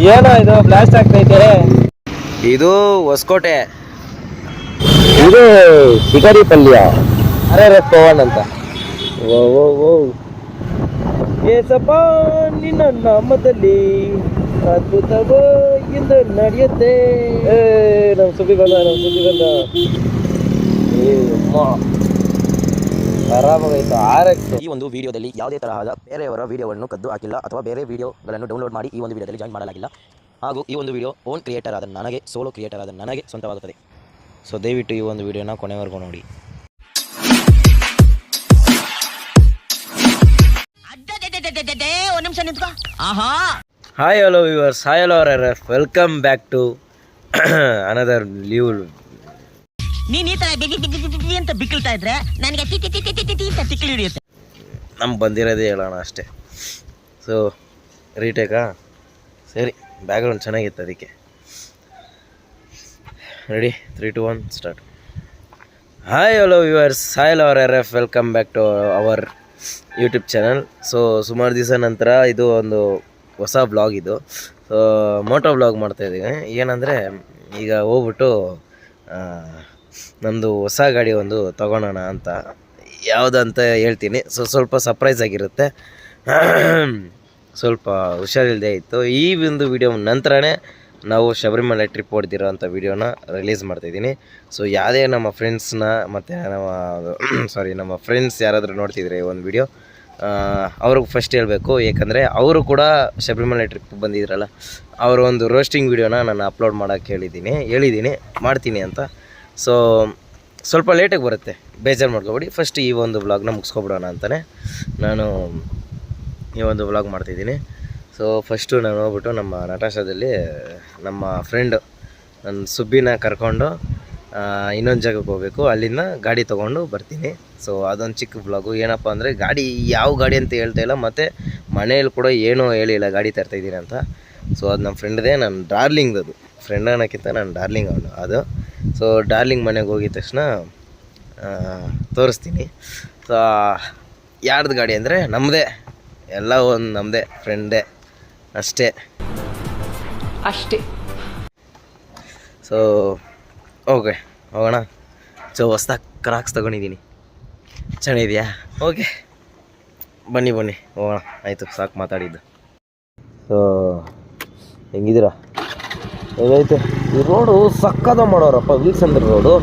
ಏನೋ ಇದು ಬ್ಲಾಸ್ಟ್ ಆಗ್ತೈತೆ. ಇದು ಹೊಸಕೋಟೆ, ಇದು ಶಿಕಾರಿ ಪಲ್ಯ, RRF ಪವನ್ ಅಂತ. ಓ ಓ ಓ ಏಸಪ್ಪ ನಿನ್ನ ನಾಮದಲ್ಲಿ ಅದ್ಭುತವೋ ಇಂದು ನಡೆಯುತ್ತೆ. ನಮ್ಮ ಸುದ್ದಿ ಬಂದ ಖರಾಬಾಗೋಯ್ತು. ಈ ಒಂದು ವಿಡಿಯೋದಲ್ಲಿ ಯಾವುದೇ ತರಹದ ಬೇರೆಯವರ ವಿಡಿಯೋವನ್ನು ಕದ್ದು ಹಾಕಿಲ್ಲ ಅಥವಾ ಬೇರೆ ವಿಡಿಯೋಗಳನ್ನು ಡೌನ್ಲೋಡ್ ಮಾಡಿ ಈ ಒಂದು ವಿಡಿಯೋದಲ್ಲಿ ಜಾಯಿನ್ ಮಾಡಲಾಗಿಲ್ಲ. ಹಾಗೂ ಈ ಒಂದು ವಿಡಿಯೋ ಓನ್ ಕ್ರಿಯೇಟರ್ ಆದ ನನಗೆ, ಸೋಲೋ ಕ್ರಿಯೇಟರ್ ಆದ ನನಗೆ ಸ್ವಂತವಾಗುತ್ತದೆ. ಸೊ ದಯವಿಟ್ಟು ಈ ಒಂದು ವಿಡಿಯೋನ ಕೊನೆವರೆಗೂ ನೋಡಿ. Hi hello viewers, hi hello RRF, welcome back to another leave. ನೀನ್ ಈ ತರ ಅಂತ ಬಿಕ್ಕಳ್ತಾ ಇದ್ರೆ ನನಗೆ ತಿಕ್ಕಿ ಹಿಡಿಯುತ್ತೆ. ನಮ್ಗೆ ಬಂದಿರೋದೇ ಹೇಳೋಣ ಅಷ್ಟೇ. ಸೊ ರೀಟೇಕಾ ಸರಿ, ಬ್ಯಾಕ್ಗ್ರೌಂಡ್ ಚೆನ್ನಾಗಿತ್ತು ಅದಕ್ಕೆ. Ready, 3, 2, 1 start. Hi hello viewers, hi hello RRF, welcome back to our YouTube channel. So ಸುಮಾರು ದಿವಸ ನಂತರ ಇದು ಒಂದು ಹೊಸ ಬ್ಲಾಗ್. ಇದು ಸೊ ಮೋಟೋ ಬ್ಲಾಗ್ ಮಾಡ್ತಾಯಿದ್ದೀವಿ. ಏನಂದರೆ ಈಗ ಹೋಗ್ಬಿಟ್ಟು ನಮ್ಮದು ಹೊಸ ಗಾಡಿ ಒಂದು ತೊಗೊಳೋಣ ಅಂತ. ಯಾವುದಂತ ಹೇಳ್ತೀನಿ. ಸೊ ಸ್ವಲ್ಪ ಸರ್ಪ್ರೈಸ್ ಆಗಿರುತ್ತೆ, ಸ್ವಲ್ಪ ಹುಷಾರಿಲ್ಲದೆ ಇತ್ತು. ಈ ಒಂದು ವಿಡಿಯೋ ನಂತರನೇ ನಾವು ಶಬರಿಮಲೆ ಟ್ರಿಪ್ ಹೊಡೆದಿರೋ ಅಂಥ ವಿಡಿಯೋನ ರಿಲೀಸ್ ಮಾಡ್ತಾಯಿದ್ದೀನಿ. ಸೊ ಯಾವುದೇ ನಮ್ಮ ಫ್ರೆಂಡ್ಸ್ನ ಮತ್ತು ನಮ್ಮ ಫ್ರೆಂಡ್ಸ್ ಯಾರಾದರೂ ನೋಡ್ತಿದ್ರೆ ಈ ಒಂದು ವಿಡಿಯೋ, ಅವ್ರಿಗೆ ಫಸ್ಟ್ ಹೇಳಬೇಕು. ಏಕೆಂದರೆ ಅವರು ಕೂಡ ಶಬರಿಮಲೆ ಟ್ರಿಪ್ ಬಂದಿದ್ರಲ್ಲ, ಅವರ ಒಂದು ರೋಸ್ಟಿಂಗ್ ವಿಡಿಯೋನ ನಾನು ಅಪ್ಲೋಡ್ ಮಾಡೋಕ್ಕೆ ಹೇಳಿದ್ದೀನಿ ಮಾಡ್ತೀನಿ ಅಂತ. ಸೊ ಸ್ವಲ್ಪ ಲೇಟಾಗಿ ಬರುತ್ತೆ, ಬೇಜಾರು ಮಾಡ್ಕೊಬೇಡಿ. ಫಸ್ಟ್ ಈ ಒಂದು ವ್ಲಾಗ್ನ ಮುಗಿಸ್ಕೊಬಿಡೋಣ ಅಂತಲೇ ನಾನು ಈ ಒಂದು ವ್ಲಾಗ್ ಮಾಡ್ತಿದ್ದೀನಿ. ಸೊ ಫಸ್ಟು ನಾನು ಹೋಗ್ಬಿಟ್ಟು ನಮ್ಮ ನಟಾಶಾದಲ್ಲಿ ನಮ್ಮ ಫ್ರೆಂಡು ನನ್ನ ಸುಬ್ಬಿನ ಕರ್ಕೊಂಡು ಇನ್ನೊಂದು ಜಾಗಕ್ಕೆ ಹೋಗಬೇಕು. ಅಲ್ಲಿಂದ ಗಾಡಿ ತೊಗೊಂಡು ಬರ್ತೀನಿ. ಸೊ ಅದೊಂದು ಚಿಕ್ಕ ವ್ಲಾಗು. ಏನಪ್ಪ ಅಂದರೆ ಗಾಡಿ ಯಾವ ಗಾಡಿ ಅಂತ ಹೇಳ್ತಾಯಿಲ್ಲ, ಮತ್ತು ಮನೇಲಿ ಕೂಡ ಏನೂ ಹೇಳಿಲ್ಲ ಗಾಡಿ ತರ್ತಾಯಿದ್ದೀನಿ ಅಂತ. ಸೊ ಅದು ನಮ್ಮ ಫ್ರೆಂಡ್ದೇ, ನನ್ನ ಡಾರ್ಲಿಂಗ್. ಅದು ಫ್ರೆಂಡ್ ಅನ್ನೋಕ್ಕಿಂತ ನನ್ನ ಡಾರ್ಲಿಂಗ್ ಅವನು ಅದು. ಸೊ ಡಾರ್ಲಿಂಗ್ ಮನೆಗೆ ಹೋಗಿದ ತಕ್ಷಣ ತೋರಿಸ್ತೀನಿ. ಸೊ ಯಾರ್ದು ಗಾಡಿ ಅಂದರೆ ನಮ್ಮದೇ, ಎಲ್ಲ ಒಂದು ನಮ್ಮದೇ, ಫ್ರೆಂಡೇ ಅಷ್ಟೇ. ಸೊ ಓಕೆ ಹೋಗೋಣ. ಸೊ ಹೊಸ್ದಾಗಿ ಕ್ರಾಕ್ಸ್ ತೊಗೊಂಡಿದ್ದೀನಿ, ಚೆನ್ನಾಗಿದೆಯಾ? ಓಕೆ ಬನ್ನಿ ಹೋಗೋಣ. ಆಯಿತು, ಸಾಕು ಮಾತಾಡಿದ್ದು. ಸೊ ಹೆಂಗಿದ್ದೀರಾ? ಹೇಗೈತೆ ಈ ರೋಡು? ಸಕ್ಕದ ಮಾಡೋರಪ್ಪ ವಿಲ್ಸಂದ್ರ ರೋಡು.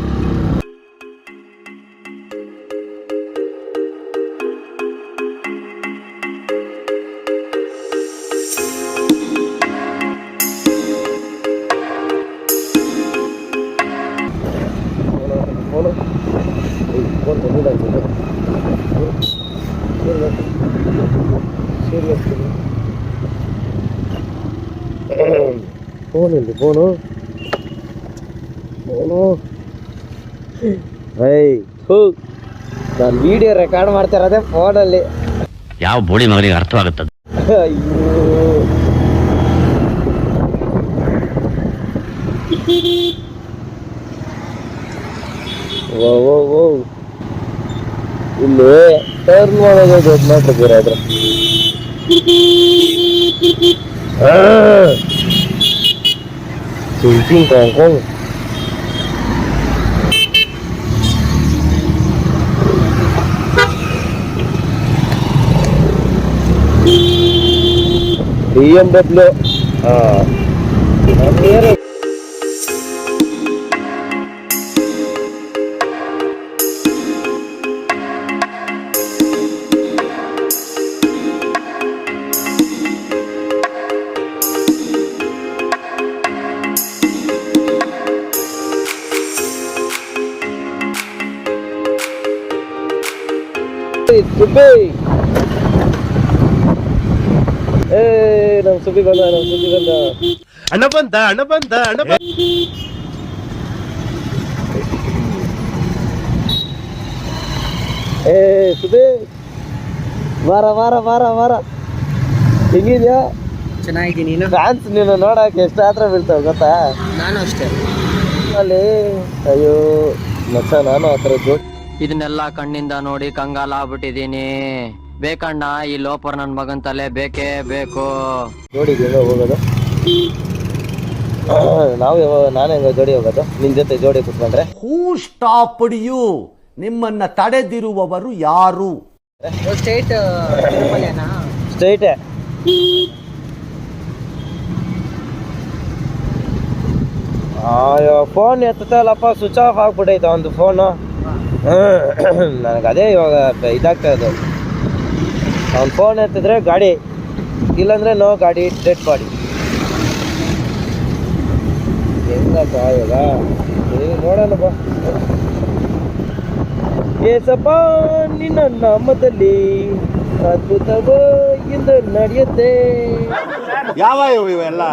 ಫೋನು ನಾನು ವಿಡಿಯೋ ರೆಕಾರ್ಡ್ ಮಾಡ್ತಾ ಇರೋದೇ ಫೋನಲ್ಲಿ. ಯಾವ ಬೋಳಿ ಮಗನಿಗೆ ಅರ್ಥವಾಗುತ್ತದೆ? ಇಲ್ಲಿ ಟರ್ನ್ ಮಾಡೋದು ದೊಡ್ಡ ಮಾತ್ರ ಆದ್ರೆ Hong BMW. ನಮ್ಮ ಸುದ್ದಿ ಬಂದ ಅಣ್ಣ ಬಂದ. ಸುದ್ದಿ ವಾರ ಹೆಂಗಿದ್ಯಾ? ಚೆನ್ನಾಗಿದ್ದೀನಿ. ಫ್ಯಾನ್ಸ್ ನೀನು ನೋಡಕ್ಕೆ ಎಷ್ಟು ಹತ್ರ ಬೀಳ್ತಾವ ಗೊತ್ತಾ? ನಾನು ಅಷ್ಟೇ. ಅಲ್ಲಿ ಅಯ್ಯೋ ಮಚ್ಚ, ನಾನು ಆ ಥರ ಜೋಡಿ ಇದನ್ನೆಲ್ಲ ಕಣ್ಣಿಂದ ನೋಡಿ ಕಂಗಾಲಾಗ್ಬಿಟ್ಟಿದೀನಿ. ಬೇಕಣ್ಣ, ಈ ಲೋಪರ್ ನನ್ ಮಗನ್ ತಲೆ ಬೇಕೇ ಬೇಕು. ನೋಡಿದ್ಯಾ ಹೋಗೋದು? ನಾನು ಹೆಂಗ ಜೋಡಿ ಹೋಗೋದು ನಿನ್ ಜೊತೆ ಜೋಡಿ ಕುತ್ಕೊಂಡ್ರೆ? ಹೂ ಸ್ಟಾಪ್ಡ್ ಯು? ನಿಮ್ಮನ್ನ ತಡೆದಿರುವವರು ಯಾರು? ಸ್ಟ್ರೈಟೇ. ಫೋನ್ ಎತ್ತಲ್ಲಪ್ಪ, ಸ್ವಿಚ್ ಆಫ್ ಆಗ್ಬಿಟ್ಟೈತೆ ಒಂದು ಫೋನು. ನನಗೆ ಅದೇ ಇವಾಗ ಇದಾಗ್ತಾ ಇದು. ಅವ್ನು ಫೋನ್ ಎತ್ತಿದ್ರೆ ಗಾಡಿ, ಇಲ್ಲಾಂದ್ರೆ ನೋ ಗಾಡಿ, ಡೆಡ್ ಬಾಡಿ. ಹೆಂಗಪ್ಪ ಇವಾಗ ನೋಡೋಣಪ್ಪ. ಏಸಪ್ಪ ನಿನ್ನ ನಾಮದಲ್ಲಿ ಅದ್ಭುತವೋ ಇಂದು ನಡೆಯುತ್ತೆ. ಯಾವ ಇವೆಲ್ಲ?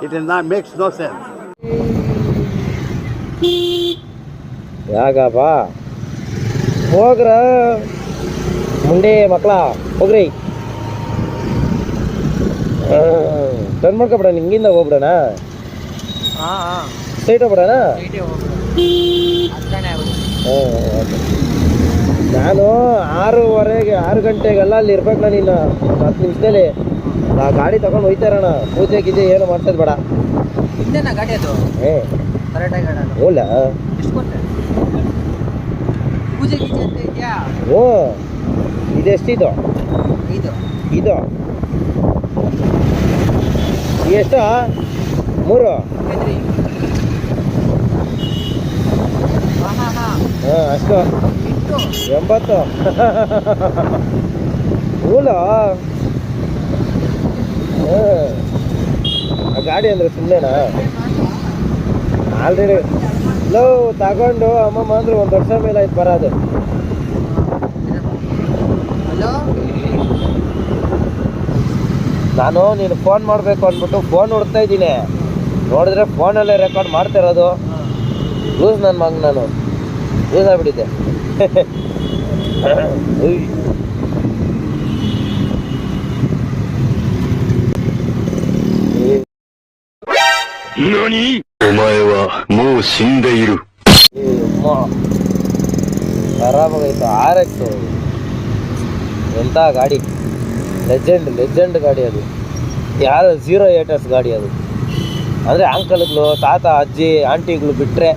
It is not makes no sense. ಯಾಕಪ್ಪ ಹೋಗ್ರ ಮುಂಡೆ ಮಕ್ಕಳ ಹೋಗ್ರಿ. ಟರ್ನ್ ಮಾಡ್ಕೊಬಿಡ, ಹಿಂಗಿಂದ ಹೋಗ್ಬಿಡಣ, ಸ್ಟ್ರೈಟ್ ಹೋಗ್ಬಿಡಣ. ನಾನು 6 ಗಂಟೆಗೆಲ್ಲ ಅಲ್ಲಿ ಇರ್ಬೇಕು. ನಾನು ಇನ್ನು 10 ನಿಮಿಷದಲ್ಲಿ ಆ ಗಾಡಿ ತಗೊಂಡು ಹೋಯ್ತಾ ಇರೋಣ. ಪೂಜೆ ಗೀಜೆ ಏನು ಮಾಡ್ತದ ಬೇಡ. ಗಾಡಿ ಅದು ಓಲ್ಲ ಪೂಜೆ ಗೀಜೆ ಅಂತ ಇದೆಯಾ? ಓ ಇದೆಷ್ಟಿದು? ಇದು ಎಷ್ಟು? 3? ಹಾಂ ಅಷ್ಟು 80. ಹೂಲ ಆ ಗಾಡಿ ಅಂದರೆ ಸುಮ್ಮನೆನಾ? ಆಲ್ರೆಡಿ ಲೋ ತಗೊಂಡು ಅಮ್ಮಮ್ಮ ಅಂದ್ರೆ 1 ವರ್ಷ ಮೇಲೆ ಆಯ್ತು ಬರೋದು. ನಾನು ನೀನು ಫೋನ್ ಮಾಡಬೇಕು ಅಂದ್ಬಿಟ್ಟು ಫೋನ್ ಹುಡ್ತಾ ಇದ್ದೀನಿ. ನೋಡಿದ್ರೆ ಫೋನಲ್ಲೇ ರೆಕಾರ್ಡ್ ಮಾಡ್ತಾ ಇರೋದು. ಲೂಸ್ ನನ್ನ ಮಗ, ನಾನು ಲೂಸ್ ಆಗ್ಬಿಟ್ಟಿದ್ದೆ. ಖರಾಬಾಗೈತು. RX ಎಂಥ ಗಾಡಿ, ಲೆಜೆಂಡ್ ಗಾಡಿ ಅದು. ಯಾರು 0 ಏಟರ್ಸ್ ಗಾಡಿ ಅದು. ಅಂದರೆ ಅಂಕಲ್ಗಳು, ತಾತ, ಅಜ್ಜಿ, ಆಂಟಿಗಳು ಬಿಟ್ಟರೆ,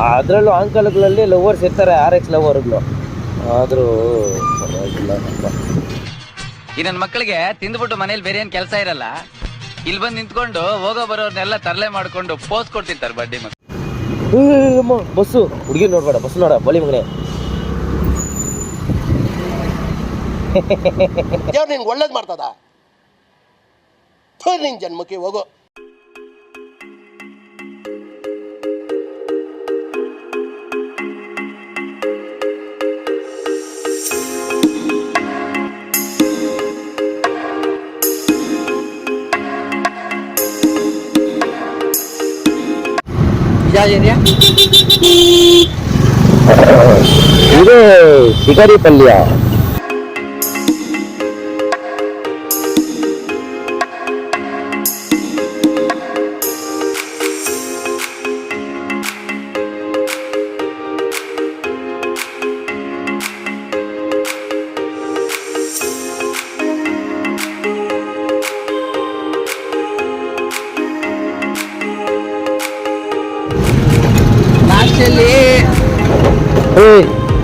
ಅದರಲ್ಲೂ ಅಂಕಲ್ಗಳಲ್ಲಿ ಲವರ್ಸ್ ಇರ್ತಾರೆ, RX ಲವರ್ಗಳು. ಆದರೂ ಪರವಾಗಿಲ್ಲ. ಈ ನನ್ನ ಮಕ್ಕಳಿಗೆ ತಿಂದ್ಬಿಟ್ಟು ಮನೇಲಿ ಬೇರೆ ಏನ್ ಕೆಲಸ ಇರಲ್ಲ, ಇಲ್ಲಿ ಬಂದು ನಿಂತ್ಕೊಂಡು ಹೋಗೋ ಬರೋರ್ನೆಲ್ಲ ತರಲೆ ಮಾಡ್ಕೊಂಡು ಪೋಸ್ ಕೊಡ್ತಿರ್ತಾರೆ ಬಡ್ಡಿ ಮಕ್ಕಳು. ಬಸ್ಸು ಹುಡುಗಿ ನೋಡ್ಬೇಡ, ಬಸ್ ನೋಡ ಬಲಿ ಮಗನೇ. ದೇವ್ರು ನಿನ್ಗೆ ಒಳ್ಳೇದು ಮಾಡ್ತದ? ನಿನ್ ಜನ್ಮಕ್ಕೆ ಹೋಗೋ. ಇದು ಶಿಕಾರಿ ಪಲ್ಯ.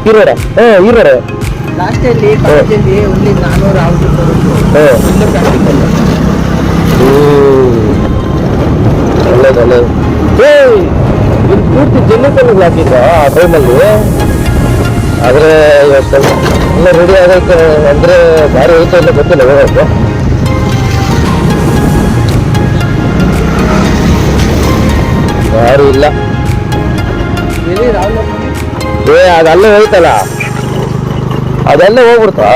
ಹೀರೋಡ ಹೀರೋಡ ಲಾಸ್ಟಲ್ಲಿ ಕಾಲೇಜಲ್ಲಿ ಒಂದು 400 ಒಳ್ಳೇದು ಒಳ್ಳೇದು. ಇದು ಪೂರ್ತಿ ಜೆಲ್ಲಿಕಲ್ಲು ಹಾಕಿದ್ದ ಆ ಟೈಮಲ್ಲಿ. ಆದರೆ ಇವತ್ತು ಎಲ್ಲ ರೆಡಿ ಆಗೈತೆ ಅಂದರೆ ಭಾರಿ ಐತೆ ಇಲ್ಲ ಗೊತ್ತಿಲ್ಲ ಹೋಗೋದು. ಯಾರು ಇಲ್ಲ. ಅದಲ್ಲೇ ಹೋಯ್ತಲ್ಲ, ಅದೆಲ್ಲ ಹೋಗ್ಬಿಡ್ತಾ.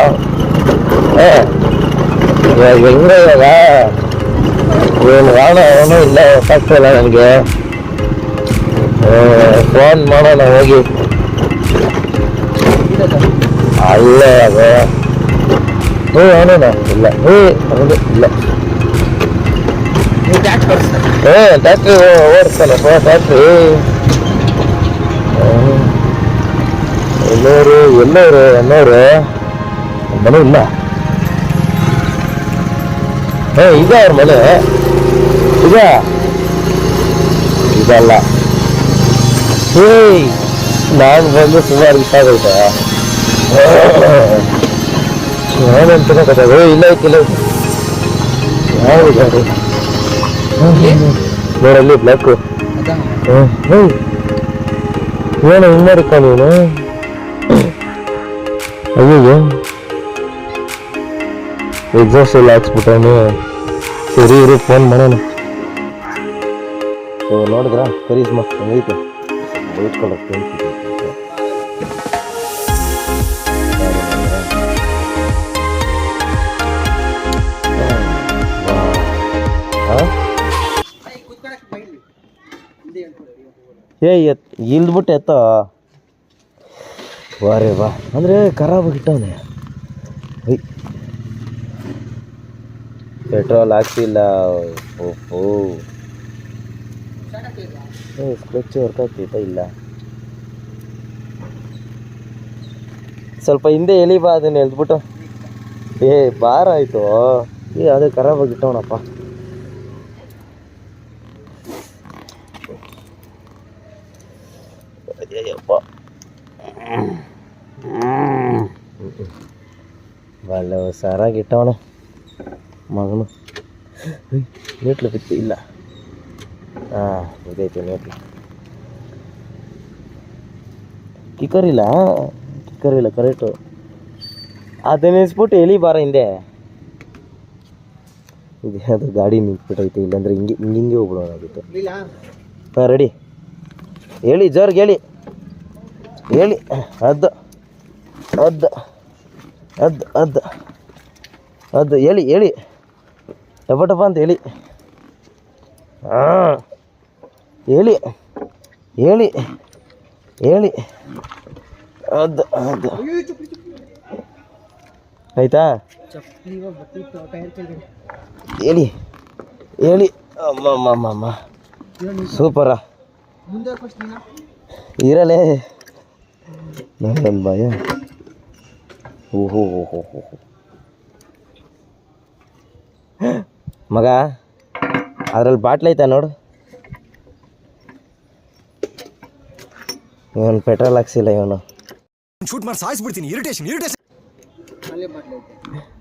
ಹೆಂಗ ಇವಾಗ ಏನು ಕಾರಣ ಅವನು ಇಲ್ಲ, ಗೊತ್ತಾಗ್ತಿಲ್ಲ ನನಗೆ. ಫೋನ್ ಮಾಡೋಣ ಹೋಗಿ. ಅಲ್ಲೇ ಅದು ಅವನೇನ ಇಲ್ಲ ಅವನು ಇಲ್ಲ. ಟ್ಯಾಕ್ಟ್ರಿ ಓಡಿಸ್ತಾನೆ ಟ್ಯಾಕ್ಟ್ರಿ. ಎಲ್ಲೋರು ಅನ್ನೋರು ಮನೆ ಇಲ್ಲ. ಇದೆ ಅವ್ರ ಮನೆ. ಇದೆ ಇದಲ್ಲ. ಏಯ್ ನಾನು ಬಂದು ಸುಮಾರು ಇಷ್ಟ ಆಗೈತೆ. ನಾನೇನು ತಿನ್ನೋಕತ್ತಾಗ ಇಲ್ಲ ಐತಿಲ್ಲ ಯಾವುದು ಗಾಡಿ ನೋಡಲ್ಲಿ ಬ್ಲ್ಯಾಕು. ಏನು ಹಿಂಗೆ ಮಾಡಿಕ ನೀನು? ಅಯ್ಯೋ ಎಕ್ಸಾಸ್ಟ್ ಎಲ್ಲ ಹಾಕ್ಸ್ಬಿಟ್ಟವನು. ಸರಿ ಇರು ಫೋನ್ ಮಾಡೋಣ. ನೋಡಿದ್ರಾ ಕರೀಸ್ಮಾ ಹಂಗೈತೆ ಬೈಟ್ಕೊಳ್ಳೋಕೆ ಇಲ್ದ್ಬಿಟ್ಟು ಎತ್ತ ವಾರೇ ಬಾ ಅಂದರೆ ಖರಾಬಾಗಿಟ್ಟವನೆ. ಪೆಟ್ರೋಲ್ ಹಾಕ್ಸಿಲ್ಲ. ಓಹೋ ಸ್ಕ್ರೆಚ್ ವರ್ಕ್ ಆಗ್ತೈತಾ? ಇಲ್ಲ ಸ್ವಲ್ಪ ಹಿಂದೆ ಎಳಿ ಬಾ, ಅದನ್ನ ಎಲ್ದ್ಬಿಟ್ಟು. ಬಾರ ಆಯಿತು. ಅದೇ ಖರಾಬಾಗಿಟ್ಟವನಪ್ಪ. ಅಯ್ಯಪ್ಪ ಒಳ್ಳೆ ಸಾರಾಗಿಟ್ಟವನೆ ಮಗನು. ನೇಟ್ಲು ಬಿತ್ತು ಇಲ್ಲ. ಹಾಂ ಇದೈತೆ ನೇಟ್ಲು. ಕಿಕ್ಕರ್ ಇಲ್ಲ ಕರೆಕ್ಟು. ಅದನ್ನ ನಿಲ್ಸ್ಬಿಟ್ಟು ಎಲಿ ಬಾರ ಹಿಂದೆ. ಇದು ಅದು ಗಾಡಿ ನಿಂತ್ಬಿಟ್ಟೈತೆ, ಇಲ್ಲಾಂದ್ರೆ ಹಿಂಗೆ ಹೋಗ್ಬಿಡೋಣಾಗಿತ್ತು. ಹಾಂ ರೆಡಿ ಹೇಳಿ ಜೋರ್ಗೆ ಹೇಳಿ ಅದು ಅದು ಅದು ಅದು ಅದು ಹೇಳಿ ಟಪ ಅಂತ ಹೇಳಿ. ಹಾಂ ಹೇಳಿ ಅದು ಅದು ಆಯ್ತಾ? ಹೇಳಿ ಅಮ್ಮ ಸೂಪರ ಇರಲೇ ನನ್ನ ಭಯ. ಓಹೋ ಮಗ ಅದ್ರಲ್ಲಿ ಬಾಟ್ಲ್ ಐತಾ ನೋಡು. ಇವನು ಪೆಟ್ರೋಲ್ ಹಾಕ್ಸಿಲ್ಲ. ಇವನು ಶೂಟ್ ಮಾಡಿ ಸಾಯಿಸ್ಬಿಡ್ತೀನಿ. ಇರಿಟೇಷನ್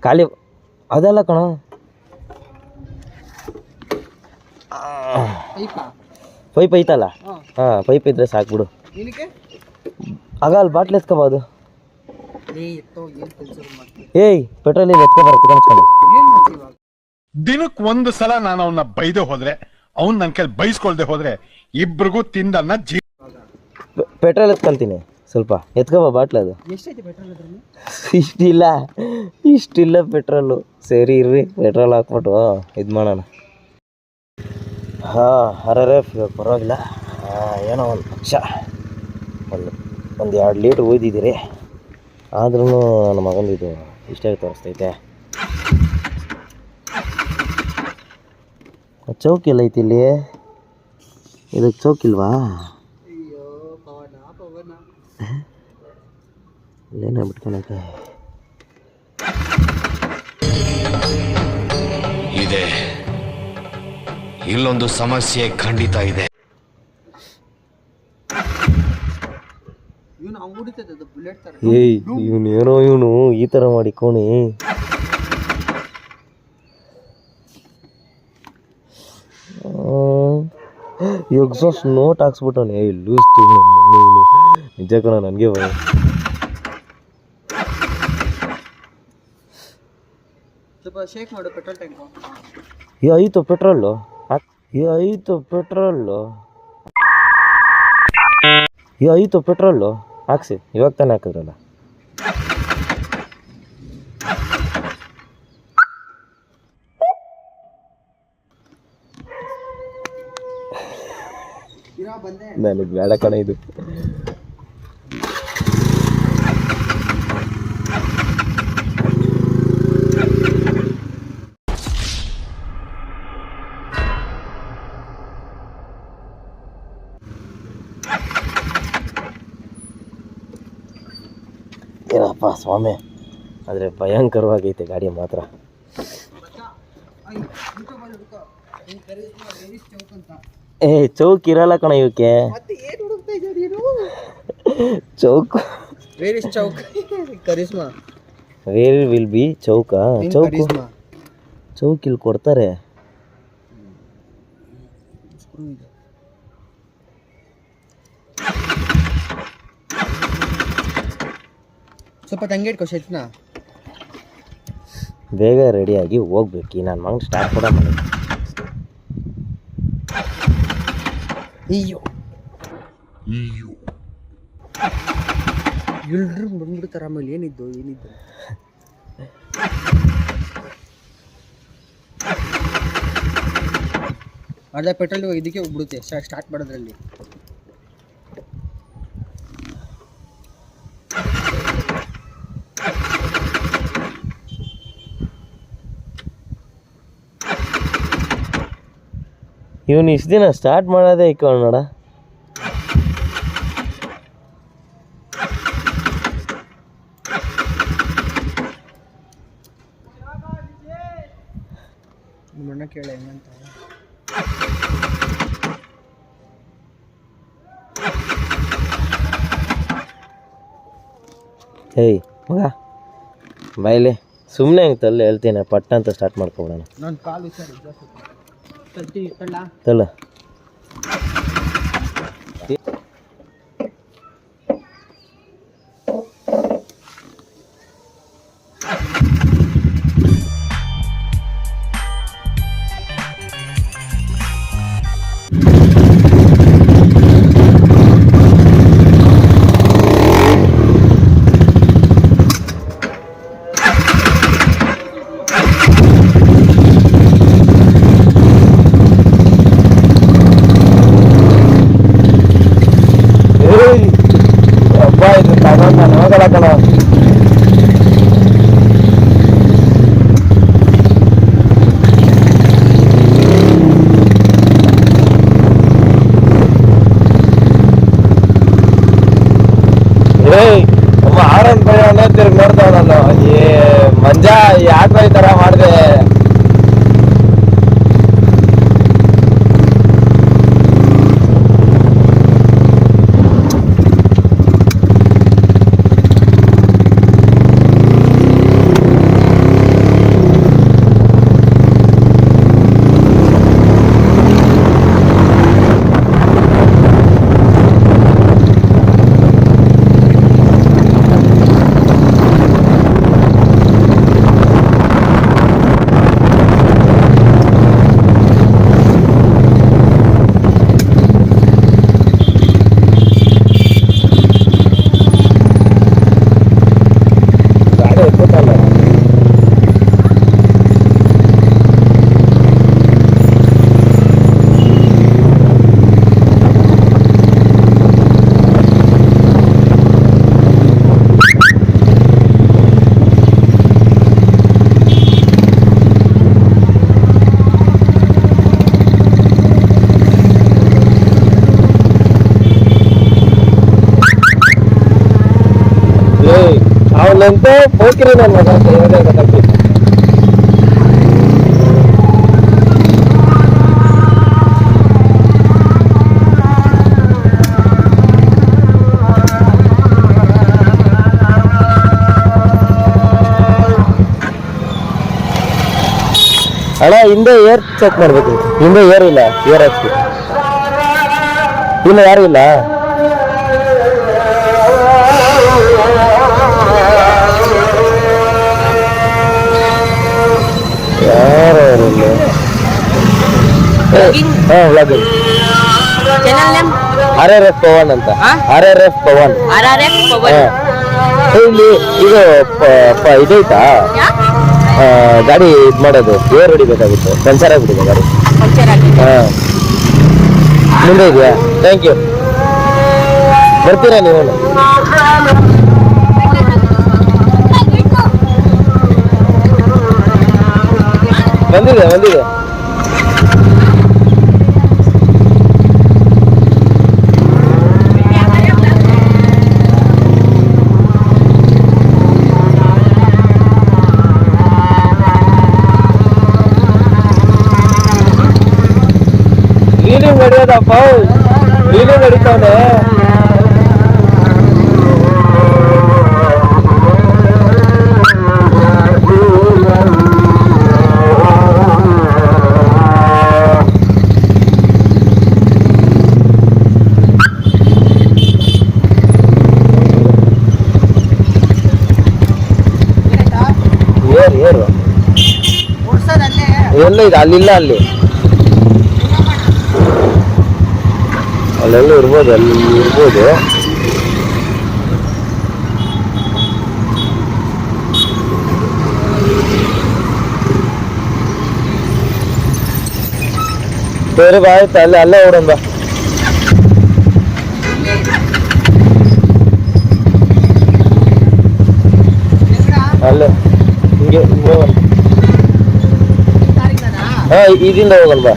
ಖಾಲಿ ಅದಲ್ಲ ಕಣ. ಪೈಪ್ ಐತಲ್ಲ? ಹಾಂ ಪೈಪ್ ಇದ್ರೆ ಸಾಕ್ಬಿಡು. ಆಗ ಅಲ್ಲಿ ಬಾಟ್ಲ್ ಎತ್ಕೋಬೋದು. ಏಯ್ ಪೆಟ್ರೋಲ್ ಇಲ್ಲಿ ಎತ್ಕೊಬಾರದು ಕನ್ಸ್ಕೊಂಡು. ದಿನಕ್ಕೆ ಒಂದು ಸಲ ನಾನು ಅವನ್ನ ಬೈದೆ ಹೋದ್ರೆ, ಅವ್ನು ನನ್ನ ಕೈಲಿ ಬೈಸ್ಕೊಳ್ದೆ ಹೋದ್ರೆ ಇಬ್ರಿಗೂ ತಿಂದನ್ನ ಪೆಟ್ರೋಲ್ ಎತ್ಕೊಂತೀನಿ. ಸ್ವಲ್ಪ ಎತ್ಕೊಬ ಬಾಟ್ಲ್. ಅದು ಇಷ್ಟಿಲ್ಲ ಪೆಟ್ರೋಲು. ಸರಿ ಇರ್ರಿ ಪೆಟ್ರೋಲ್ ಹಾಕ್ಬಿಟ್ಟು ಇದು ಮಾಡೋಣ. ಹಾಂ RRF ಪರವಾಗಿಲ್ಲ. ಏನೋ ಒಂದು ಪಕ್ಷ ಒಂದು 2 ಲೀಟ್ರ್ ಒಯ್ದಿದ್ದೀರಿ. ಆದ್ರೂ ನನ್ನ ಮಗಂದಿದು ಇಷ್ಟೇ ತೋರಿಸ್ತೈತೆ. ಚೌಕಿಲ್ಲ ಐತಿ ಇಲ್ಲಿ. ಇದಕ್ಕೆ ಚೌಕಿಲ್ವಾ? ಇಲ್ಲೇನ ಬಿಟ್ಕೊಳಕ್ಕೆ ಇದೆ. ಇಲ್ಲೊಂದು ಸಮಸ್ಯೆ ಖಂಡಿತ ಇದೆ. ಏಯ್ ಇವನು ಈ ಥರ ಮಾಡಿಕೋಣಿ. ಎಕ್ಸಾಸ್ಟ್ ನೋಟ್ ಹಾಕ್ಸ್ಬಿಟ್ಟವನೆ. ಲೂಸ್ ನಿಜ ಕಣ ನನಗೆ ಭಯ. ಶೇಕ್ ಮಾಡು ಪೆಟ್ರೋಲ್ ಟ್ಯಾಂಕು. ಆಯಿತು ಪೆಟ್ರೋಲು. ಆಯಿತು ಪೆಟ್ರೋಲು ಹಾಕ್ಸಿ. ಇವಾಗ ತಾನೇ ಹಾಕಿದ್ರಲ್ಲ. ನನಗೆ ಬೇಡ ಕಣ ಇದು. ಏನಪ್ಪ ಸ್ವಾಮಿ, ಆದರೆ ಭಯಂಕರವಾಗೈತೆ ಗಾಡಿ ಮಾತ್ರ. ಏ ಚೌಕ್ ಇರಲ್ಲ ಕಣ ಇವಕ್ಕೆ. ಮತ್ತೆ ಏನು ಹುಡುಕ್ತಾ ಇದ್ದೀರಿ ನೀನು? Chowk where is chowk? Karishma. Where will be chowk? Chowk Karizma. Chowk ಇಲ್ಲಿ ಕೊಡ್ತಾರೆ. ಸ್ವಲ್ಪ ತಂಗೆ ಇಟ್ಕೋ ಶೆಟ್ನ. ಬೇಗ ರೆಡಿಯಾಗಿ ಹೋಗ್ಬೇಕು. ನನ್ನ ಮಗನ ಸ್ಟಾರ್ಟ್ ಕೂಡ ಮಾಡಿ. ಅಯ್ಯೋ ಎಲ್ರು ಬಂದ್ಬಿಡ್ತಾರ. ಆಮೇಲೆ ಏನಿದ್ದು ಅರ್ಧ ಪೆಟ್ರೋಲ್ ಇದಕ್ಕೆ ಹೋಗ್ಬಿಡುತ್ತೆ ಸ್ಟಾರ್ಟ್ ಮಾಡೋದ್ರಲ್ಲಿ. ಇವನು ಇಷ್ಟು ದಿನ ಸ್ಟಾರ್ಟ್ ಮಾಡೋದೇ ಇಕ್ಕೊಂಡು ನೋಡ. ನಿಮ್ಮಣ್ಣ ಕೇಳ ಹೆಂಗಂತ. ಹೇಯ್ ಮಗ ಬಾಯ್ಲಿ ಸುಮ್ಮನೆ ಹೆಂಗೆ ತಳ್ಳಿ ಹೇಳ್ತೀನಿ. ಪಟ್ಟ ಅಂತ ಸ್ಟಾರ್ಟ್ ಮಾಡ್ಕೊಬಿಡೋಣ. ನನ್ನ ಕಾಲು ಹುಷಾರು ಜಾಸ್ತಿ ತಳ್ಳ. ಹೋಗಲ್ಲ ಕಣ. ಆರನ್ ಬೈಯನ್ನ ತಿರ್ಗಿ ನೋಡ್ತಾವನಲ್ಲ. ಏ ಮಂಜ ಯಾಕೆ ಈ ತರ ಮಾಡಿದೆ? ಅವನಂತೂ ಹೋಗಿರಿ ನನ್ನ ಮಗ ಅಂತ ಹೇಳೋದೇ ಗೊತ್ತಾಗ್ತಿತ್ತು. ಅಣ್ಣ ಹಿಂದೆ ಏರ್ ಚೆಕ್ ಮಾಡ್ಬೇಕು. ಹಿಂದೆ ಏರ್ ಇಲ್ಲ, ಏರ್ ಹಾಕ್ಬೇಕು. ಇಲ್ಲ ಯಾರು ಇಲ್ಲ. ಯಾರು RRF ಪವನ್ ಅಂತ. RRF ಪವನ್. ಇಲ್ಲಿ ಇದು ಇದೈತಾ ಗಾಡಿ ಇದು ಮಾಡೋದು ಏರ್ ಹೊಡಿಬೇಕಾಗಿತ್ತು. ಪಂಚರ್ ಆಗ್ಬಿಟ್ಟಿದೆ ಗಾಡಿ. ಹಾಂ ಮುಂದೆ ಇದೆಯಾ? Thank you. ಬರ್ತೀರಾ ನೀವು? ಬಂದಿದೆ ಬಂದಿದೆ. ಫೀಲಿಂಗ್ ನಡೆಯೋದಪ್ಪ, ಫೀಲಿಂಗ್ ನಡೀತಾವನೆ. ಏರು ಎಲ್ಲ ಇದೆ, ಅಲ್ಲಿಲ್ಲ, ಅಲ್ಲೆಲ್ಲ ಇರ್ಬೋದು, ಅಲ್ಲಿ ಇರ್ಬೋದು. ಸರಿ ಬಾ, ಆಯ್ತು, ಅಲ್ಲೇ ಓಡೋಣ ಬಾ. ಅಲ್ಲೇ ಹಿಂಗೆ ಹೋಗೋಣ. ಹಾ, ಇದರಿಂದ ಹೋಗೋಣ ಬಾ.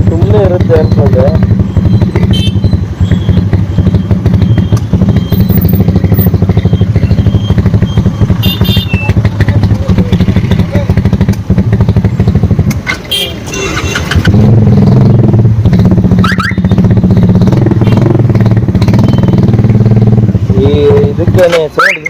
ಸುಮ್ಮನೆ ಇರುತ್ತೆ ಅನ್ಕೊಂಡೆ. ಇದಕ್ಕೇನೆ ಸೌಂಡ್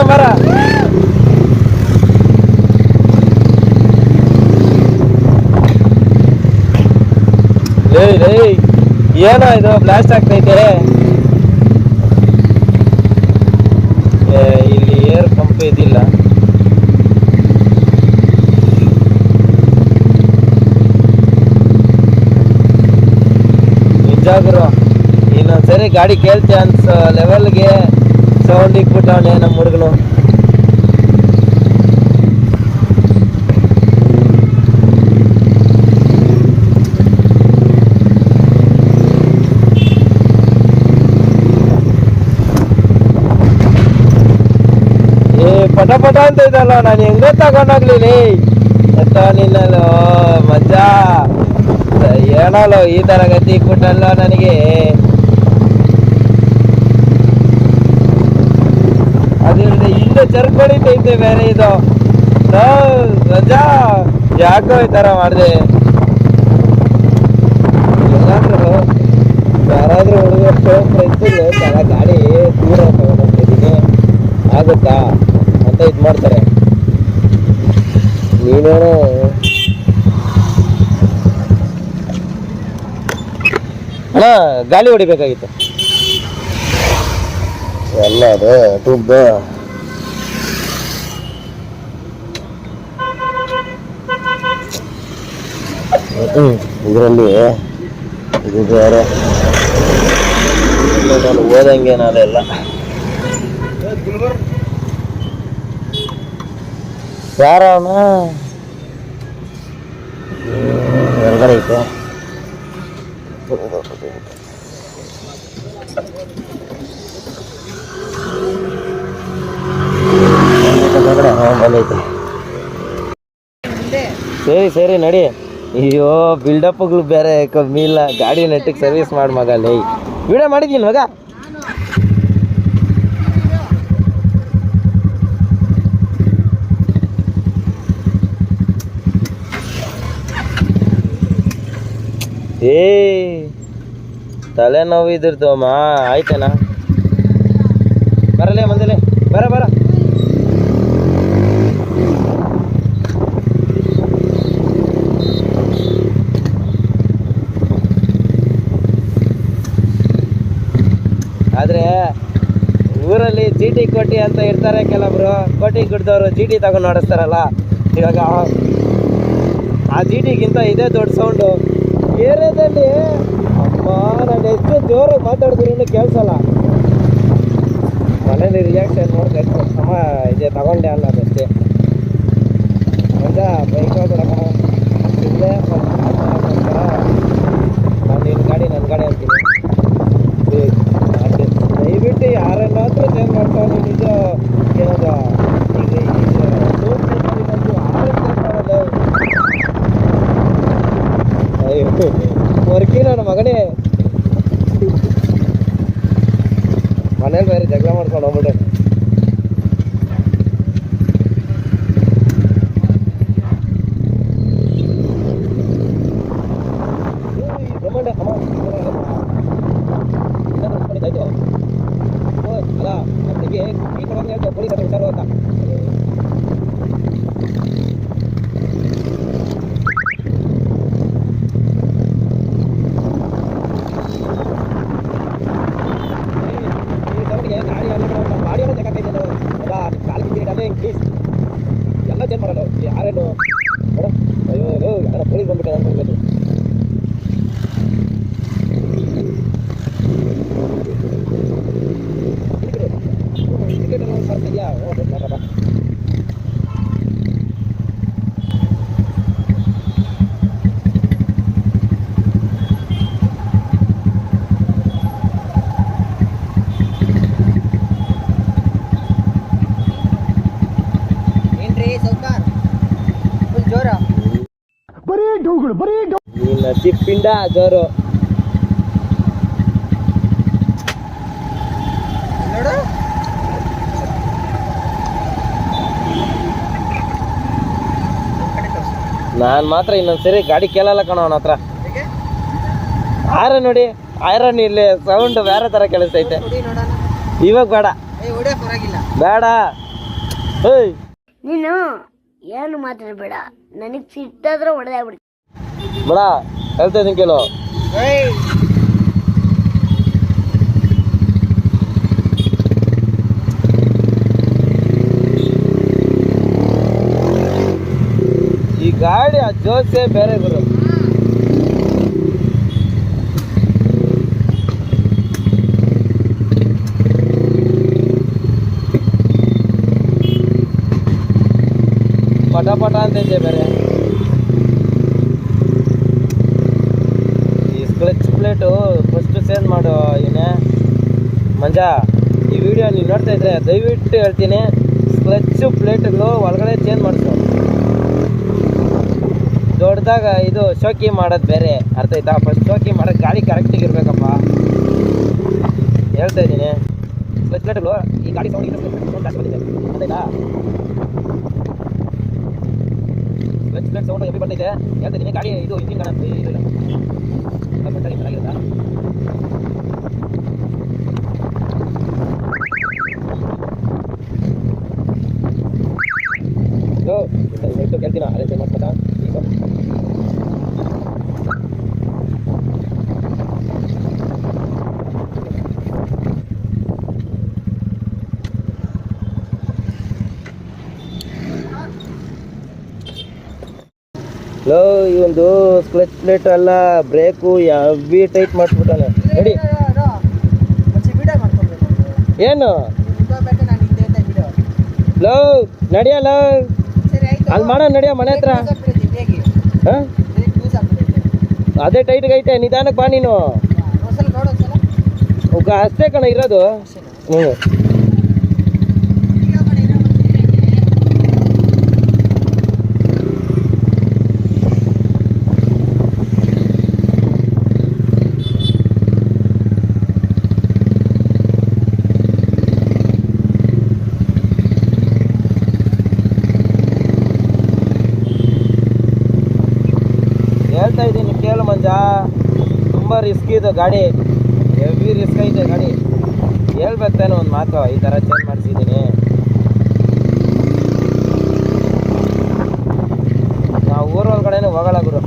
ಮರ. ಏನೋ ಇದು ಬ್ಲಾಸ್ಟ್ ಆಗ್ತೈತೆ. ಇಲ್ಲಿ ಏರ್ ಪಂಪ್ ಇದಿಲ್ಲ. ನಿಜಾಗ್ರು ಇನ್ನೊಂದ್ಸರಿ ಗಾಡಿ ಕೇಳ್ತೆ ಅನ್ಸ ಲೆವೆಲ್ಗೆ ಸೌಂಡ್ ಇಕ್ಬಿಟ್ಟವನೆ ನಮ್ಮ ಹುಡುಗನು. ಪಟ ಪಟ ಅಂತ ಇದಲ್ಲ, ನಾನು ಹೆಂಗೋ ತಗೊಂಡೋಗ್ಲಿ ಎತ್ತ ನಿನ್ನಲ್ಲೋ ಮಜಾ. ಏನಲ್ಲೋ ಈ ತರ ಗತಿ ಇಕ್ಬಿಟ್ಟಲ್ಲ ನನಗೆ. ಅದಿಲ್ಲದೆ ಹಿಂದೆ ಚರ್ಕೊಳಿತೈತೆ ಬೇರೆ ಇದು. ಮಜಾ, ಯಾಕೋ ಈ ತರ ಮಾಡಿದೆ. ಎಲ್ಲಾದ್ರೂ ಯಾರಾದ್ರೂ ಹುಡುಗಷ್ಟು ಫ್ರೆಂಡ್ಸಿಗೆ ತರ ಗಾಡಿ ದೂರ ತಗೊಂಡೋಗ್ತಿದ್ದೀನಿ ಆಗುತ್ತಾ ಅಂತ ಇದು ಮಾಡ್ತಾರೆ. ನೀನೇನೋ ಅಣ್ಣ ಗಾಳಿ ಹೊಡಿಬೇಕಾಗಿತ್ತು ಎಲ್ಲ ಅದು ಟೂಬ್. ಇದರಲ್ಲಿ ಇದು ಬೇರೆ ನಾನು ಓದಂಗೆ ನಾನೆಲ್ಲ ಯಾರವನ ಹೊರಗಡೆ ಐತೆ. ಬಂದೈತೆ. ಸರಿ ಸರಿ ನಡಿ. ಅಯ್ಯೋ ಬಿಲ್ಡಪ್ಗಳು ಬೇರೆ ಕಮ್ಮಿ ಇಲ್ಲ. ಗಾಡಿ ನೆಟ್ಟಿಗೆ ಸರ್ವಿಸ್ ಮಾಡಿ ಮಗ. ಲೈ ವಿಡಿಯೋ ಮಾಡಿದ್ದೀನಿ ಮಗ. ತಲೆನೋವು ಇದ್ರದ್ದು ಅಮ್ಮ. ಆಯ್ತೇನಾ ಬರಲೇ ಮಂದಲೇ ಬರ ಬರ. ಆದರೆ ಊರಲ್ಲಿ ಚೀಟಿ ಕೋಟಿ ಅಂತ ಇರ್ತಾರೆ ಕೆಲವರು, ಕೋಟಿ ಗಿಡ್ದವರು ಜಿ ಟಿ ತಗೊಂಡು ನಡೆಸ್ತಾರಲ್ಲ. ಇವಾಗ ಆ ಜಿ ಟಿಗಿಂತ ಇದೇ ದೊಡ್ಡ ಸೌಂಡು ಏರಿಯಾದಲ್ಲಿ. ಅಮ್ಮ ನಾನು ಎಷ್ಟು ಜೋರಾಗಿ ಮಾತಾಡಿದ್ರು ಕೇಳಿಸಲ್ಲ. ಮನೇಲಿ ರಿಯಾಕ್ಷನ್ ನೋಡ್ತಾ ಇತ್ತು, ಅಮ್ಮ ಇದೆ ತಗೊಂಡೆ ಅನ್ನೋದಷ್ಟೇ. ಮಂಜ ಬೈಕ್ ಹೋಗ್ಬಿಡಕ ಇಲ್ಲೇ ನಾನು ನಿನ್ನ ಗಾಡಿ ನನ್ನ ಗಾಡಿ ಅಂತೀನಿ. ದಯವಿಟ್ಟು ಯಾರನ್ನಾದ್ರೂ ಚೇಂಜ್ ಮಾಡ್ತಾವೆ ನಿಜ. ಏನದ ಈಗ ವರ್ಕಿ ನನ್ನ ಮಗನೇ ಮನೇಲಿ ಬೇರೆ ಜಗಳ ಮಾಡ್ಕೊಂಡು ಹೋಗ್ಬಿಟ್ಟೆ. ಎಲ್ಲ ಚೇಂಜ್ ಮಾಡಲ್ಲ ಯಾರೇನು ಮೇಡಮ್. ಅಯ್ಯೋ ಯಾರ ಪೊಲೀಸ್ ಬಂದ್ಬಿಟ್ಟೆ ಅನ್ಕೊಂಡು. ನಿನ್ನ ಸಿಪ್ಪಿಂಡ ಜೋರು. ನಾನು ಮಾತ್ರ ಇನ್ನೊಂದ್ಸರಿ ಗಾಡಿ ಕೇಳಲ್ಲ ಕಣ ಅವನ ಹತ್ರ. ಆರನ್ ನೋಡಿ, ಐರನ್ ಇಲ್ಲಿ ಸೌಂಡ್ ಬೇರೆ ತರ ಕೇಳಿಸ್ತೈತೆ. ಇವಾಗ ಬೇಡ ಬೇಡ. ನೀನು ಏನು ಮಾತಾಡಬೇಡ, ನನಗೆ ಸಿಟ್ಟಾದ್ರೆ ಹೊಡೆದಾಗ್ಬಿಡ್ತೀನಿ. ಬೇಡ ಹೇಳ್ತಾ ಇದ್ದೀನಿ ಕೇಳು. ಈ ಗಾಡಿ ಆ ಜೋಸೆ ಬೇರೆ ಗುರು. ಪಟ ಪಟ ಅಂತೈತೆ ಬೇರೆ. ಈ ಕ್ಲಚ್ ಪ್ಲೇಟು ಫಸ್ಟ್ ಚೇಂಜ್ ಮಾಡು. ಏನೇ ಮಂಜ, ಈ ವಿಡಿಯೋ ನೀವು ನೋಡ್ತಾ ಇದ್ರೆ ದಯವಿಟ್ಟು ಹೇಳ್ತೀನಿ, ಕ್ಲಚ್ ಪ್ಲೇಟ್ಗಳು ಒಳಗಡೆ ಚೇಂಜ್ ಮಾಡಿಸು. ದೊಡ್ಡದಾಗ ಇದು ಶೋಕಿ ಮಾಡೋದು ಬೇರೆ, ಅರ್ಥ ಆಯ್ತಾ? ಫಸ್ಟ್ ಶೋಕಿ ಮಾಡೋದು ಗಾಡಿ ಕರೆಕ್ಟಾಗಿ ಇರಬೇಕಪ್ಪ, ಹೇಳ್ತಾ ಇದ್ದೀನಿ. ಕ್ಲಚ್ ಪ್ಲೇಟ್ಗಳು ಈ ಗಾಡಿ ಸೌಂಡ್ ಜಾಸ್ತಿ ಬಂದಿದೆ, ಅರ್ಥ ಆಯ್ತಾ? ಕ್ಲಚ್ ಪ್ಲೇಟ್ ಸೌಂಡ್ ಎಲ್ಲಿ ಬರ್ತೈತೆ ಹೇಳ್ತಾ ಇದ್ದೀನಿ. ಗಾಡಿ ಇದು ಇಂಜಿನ್ ಕಾಣುತ್ತೆ, ಇದು ಇಲ್ಲ ಚೆನ್ನಾಗಿರುತ್ತಾ? ಕೇಳ್ತೀನ ಅದೇ ಮಾಡ್ತಾ ಈಗ ಲೋ ಈ ಒಂದು ಕ್ಲಚ್ ಪ್ಲೇಟ್ ಅಲ್ಲ, ಬ್ರೇಕು ಯಾವಿ ಟೈಟ್ ಮಾಡಿಸ್ಬಿಟ್ಟಾನೆ ನೋಡಿ. ಏನು ಲೋ ನಡಿಯಲ್ಲ ಅಲ್ಲಿ ಮಾಡೋ ನಡಿಯ ಮನೆ ಹತ್ರ. ಹಾಂ ಅದೇ ಟೈಟ್ಗೆ ಐತೆ, ನಿಧಾನಕ್ಕೆ ಬಾ ನೀನು. ಅಷ್ಟೇ ಕಣ ಇರೋದು. ಹ್ಞೂ ಹೇಳ್ತಾ ಇದ್ದೀನಿ ಕೇಳು ಮಂಜ, ತುಂಬ ರಿಸ್ಕ್ ಇದು ಗಾಡಿ, ಹೆವಿ ರಿಸ್ಕ್ ಐತೆ ಗಾಡಿ. ಹೇಳ್ಬೇಕು ತಾನೆ ಒಂದು ಮಾತು, ಈ ಥರ ಚೇಂಜ್ ಮಾಡಿಸಿದ್ದೀನಿ. ನಾವು ಊರೊಳಗಡೆನೂ ಹೋಗಲ್ಲ ಗುರು.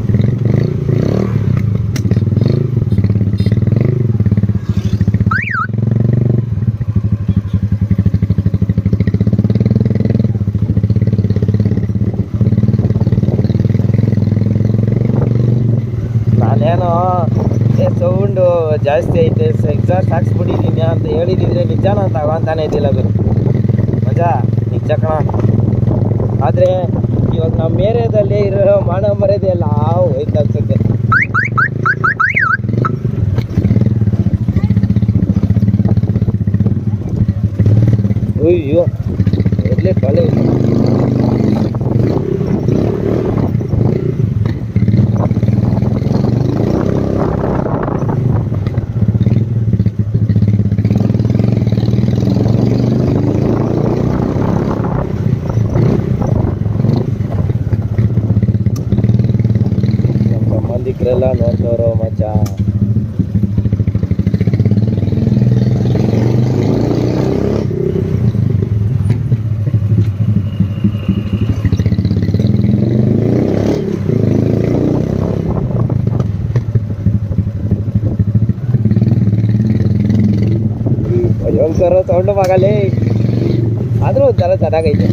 ಜಾಸ್ತಿ ಐತೆ ಎಕ್ಸಾಸ್ಟ್ ಹಾಕ್ಸ್ಬಿಟ್ಟಿದ್ದೀನಿ ಅಂತ ಹೇಳಿದಿದ್ರೆ ನಿಜಾನ ತಗೊಂತಾನೆ ಇದ್ದಿಲ್ಲ ಅದು ಮಜಾ ನಿಜ ಕಣ. ಆದರೆ ಇವಾಗ ನಮ್ಮ ಏರಿಯಾದಲ್ಲಿ ಇರೋ ಮಾನವ ಮರ್ಯಾದೆ ಎಲ್ಲ ಹೋಯ್ತು ಅನ್ಸುತ್ತೆ. ಅಯ್ಯೋ ಒಳ್ಳೆ ಕಾಲೇ ಇಲ್ಲ. ನಮ್ಮ ಸಂಬಂಧಿಕರೆಲ್ಲ ನೋಡ್ತವ್ರು ಮಚ್ಚಾ. ಭಯಂಕರ ಸೌಂಡು ಮಗಲೇ, ಆದರೂ ಒಂಥರ ಚೆನ್ನಾಗೈತೆ.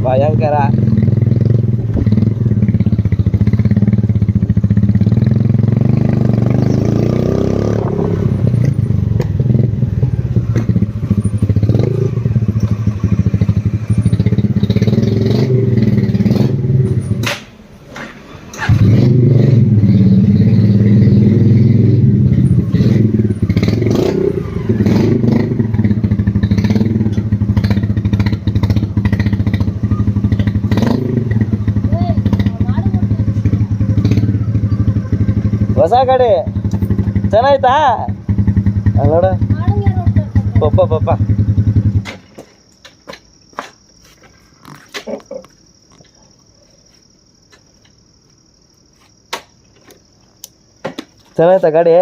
ಭಯಂಕರ. ಹೊಸ ಗಾಡಿ ಚೆನ್ನಾಯ್ತಾ ನೋಡ ಪಪ್ಪ ಪಪ್ಪ. ಚೆನ್ನಾಯ್ತಾ ಗಾಡಿ?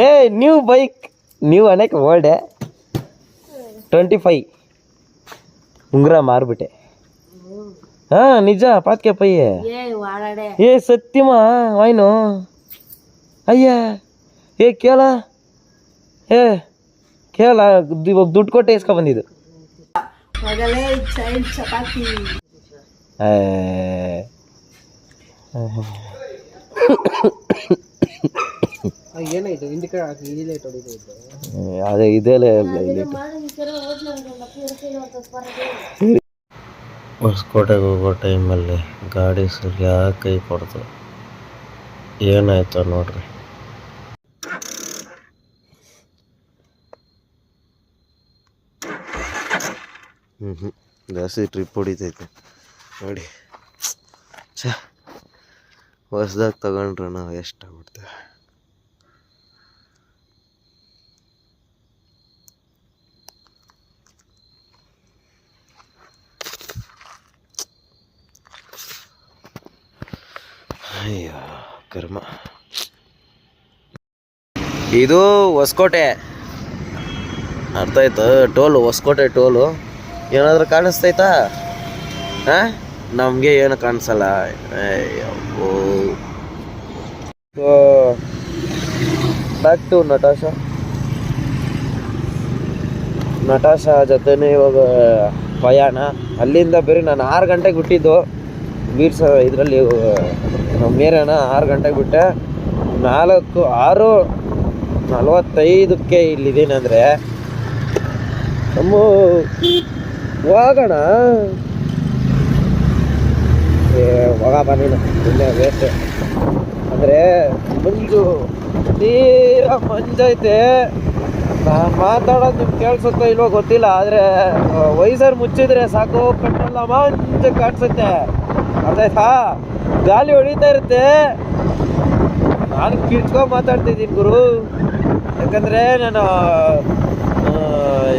ಏ ನ್ಯೂ ಬೈಕ್, ನ್ಯೂ ಅನೇಕ ಓಲ್ಡ್ 25 ಉಂಗುರ ಮಾರ್ಬಿಟ್ಟೆ. हाँ निजा पात के पई है ये सत्यमा वाइनो अय्या ये केला ए केला ದುಡ್ಡು ಕೊಟ್ಟೆ ಇಸ್ಕೊ ಬಂದಿದ್ದು. ಏನಾಯ್ತು? ಇಂಡಿಕೇಟರ್ ಲೈಟ್ ಹೊಡಿತು. ಅದೇ ಇದೆಲ್ಲ ಹೊಸಕೋಟೆಗೆ ಹೋಗೋ ಟೈಮಲ್ಲಿ ಗಾಡಿ ಸರಿಯಾಗಿ ಕೈ ಕೊಡ್ತು. ಏನಾಯ್ತು ನೋಡ್ರಿ. ಜಾಸ್ತಿ ಟ್ರಿಪ್ ಹೊಡಿತೈತೆ ನೋಡಿ. ಹೊಸ್ದಾಗಿ ತಗೊಂಡ್ರೆ ನಾವು ಎಷ್ಟಾಗ್ಬಿಡ್ತೇವೆ. ಅಯ್ಯೋ ಕರ್ಮ. ಇದು ಹೊಸಕೋಟೆ, ಅರ್ಥ ಆಯ್ತು? Toll, Hosakote toll. ಏನಾದರೂ ಕಾಣಿಸ್ತೈತಾ? ಹಾಂ, ನಮಗೆ ಏನು ಕಾಣಿಸಲ್ಲ. ಬ್ಯಾಕ್ ಟು ನಟಾಶಾ ಜೊತೆನೇ ಇವಾಗ ಪಯಾಣ. ಅಲ್ಲಿಂದ ಬೇರೆ ನಾನು 6 ಗಂಟೆಗೆ ಬಿಟ್ಟಿದ್ದು ಬೀರ್ಸ ಇದರಲ್ಲಿ ನಮ್ಮ ಏರಿಯಾನ 6 ಗಂಟೆಗೆ ಬಿಟ್ಟೆ. 6:45 ಇಲ್ಲಿದ್ದೀನಿ ಅಂದರೆ ನಮ್ಮ ಹೋಗೋಣ. ಹೋಗಪ್ಪ ನೀನು, ಇಲ್ಲೇ ವೇಸ್ಟ್. ಅಂದರೆ ಮಂಜು ತೀರಾ ಮಂಜೈತೆ. ನಾನು ಮಾತಾಡೋದು ನಿಮ್ಗೆ ಕೇಳಿಸುತ್ತೋ ಇಲ್ವೋ ಗೊತ್ತಿಲ್ಲ, ಆದರೆ ವಯಸ್ಸರು ಮುಚ್ಚಿದ್ರೆ ಸಾಕು ಕಣ್ಣೆಲ್ಲ ಮಂಚ ಕಾಣಿಸುತ್ತೆ, ಅರ್ಥಾಯ್ತಾ? ಗಾಳಿ ಹೊಡಿತಾ ಇರುತ್ತೆ, ನಾನು ಕಿರ್ಚ್ಕೊಂಡು ಮಾತಾಡ್ತಿದ್ದೀನಿ ಗುರು. ಯಾಕಂದರೆ ನಾನು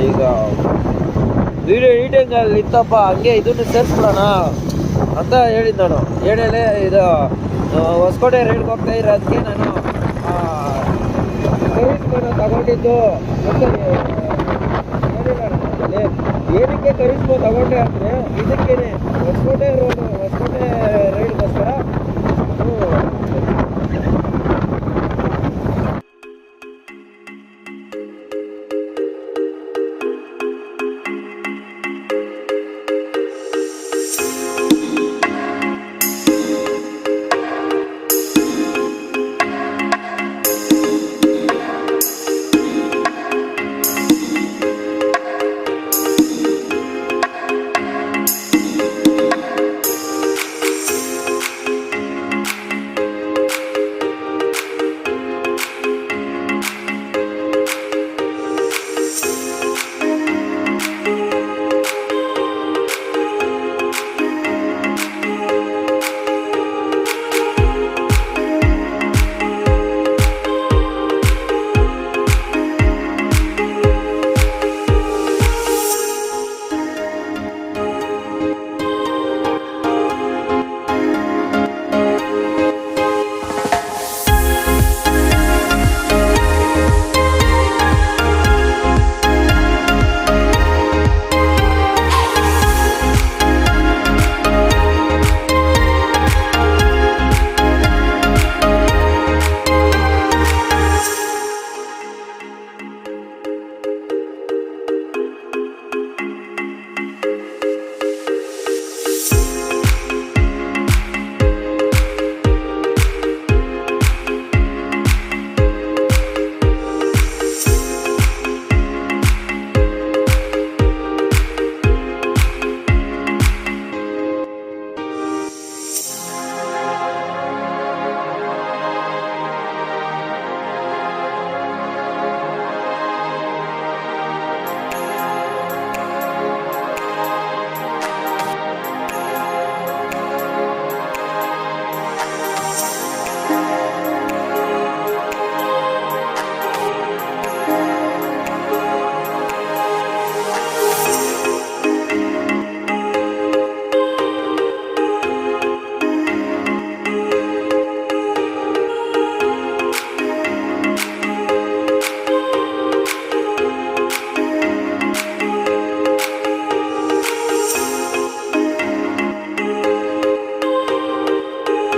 ಈಗ ವಿಡಿಯೋ ಎಡಿಟಿಂಗಲ್ಲಿ ಇತ್ತಪ್ಪ, ಹಂಗೆ ಇದನ್ನು ಸೇರಿಸ್ಬಿಡೋಣ ಅಂತ ಹೇಳಿದ್ದು ನಾನು. ಹೇಳಲೇ ಇದು ಹೊಸಕೋಟೆ ರೈಡ್ಗೆ ಹೋಗ್ತಾ ಇರೋದಕ್ಕೆ ನಾನು ಕರಿಸ್ಮನ ತಗೊಂಡಿದ್ದು ಮತ್ತೆ ನೋಡಿಲ್ಲ ನಮ್ಮಲ್ಲಿ. ಏನಕ್ಕೆ ಕರಿಸ್ಮೋ ತಗೊಂಡೆ ಅಂದರೆ ಇದಕ್ಕೇನೆ ಹೊಸಕೋಟೆ ರೈಡ್ಗೋಸ್ಕರ